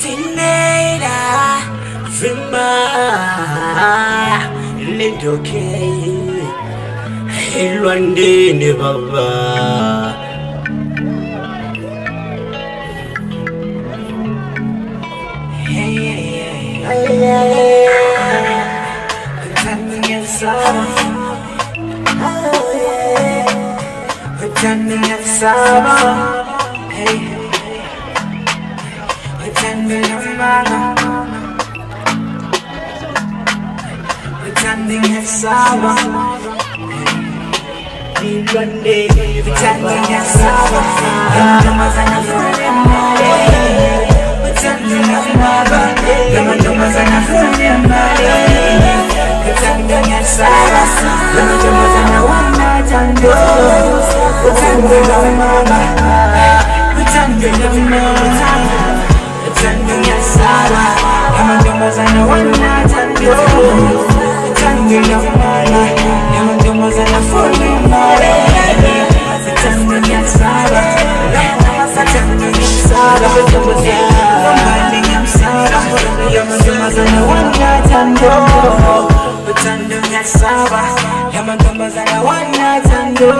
T-Nator, Vima, MlindoK, Ilwandini Baba. Pretending it's summer, hey. Pretending it's mama. Pretending it's summer, hey. Pretending it's summer. Lamantombazane, pretending it's mama. Lamantombazane, pretending it's summer. Lamantombazane, one night and go. Pretending I'm mama, pretending I'm mama, pretending I'm Sarah. Lamantombazane one night and go. Pretending I'm mama, Lamantombazane fully married. Pretending I'm Sarah, pretending I'm Sarah. Pretending I'm Sarah, Lamantombazane one night and go. Pretending I'm Sarah, Lamantombazane one night and go.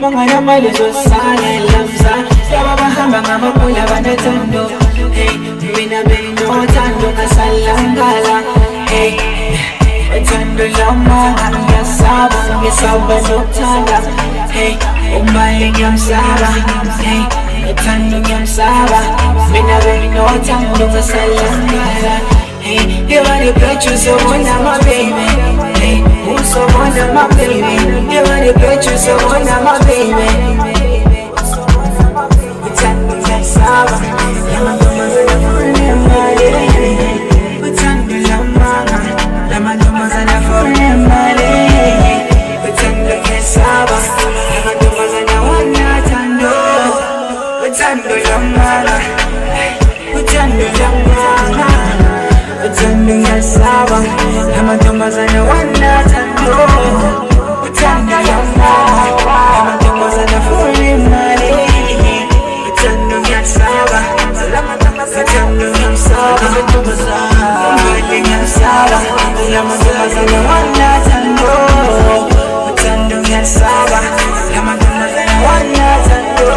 Mangana mali zo sana lamza Sababa hamba ngama pula banatando Hey, mina bendo tando kasalangala Hey, tando lama Nga saba, nga saba no tanda Hey, umali nyam saba Hey, tando nyam saba Mina bendo tando kasalangala Hey, you are the pictures of one of my baby Hey, who's so one of my baby You are the pictures of one of my baby Pretending that's Saba Lamantombazane fully married Pretending I'm mama Lamantombazane fully married Pretending that's Saba Lamantombazane one night and go Pretending I'm mama Pretending I'm mama Pretending that's Saba Lamantombazane one night and go Pretending I'm mama Lamantombazane fully married Pretending that's Saba Pretending I'm Saba Pretending I'm Saba Lamantombazane one night and go Pretending that's Saba Lamantombazane one night and go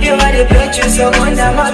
You are the pictures of one of my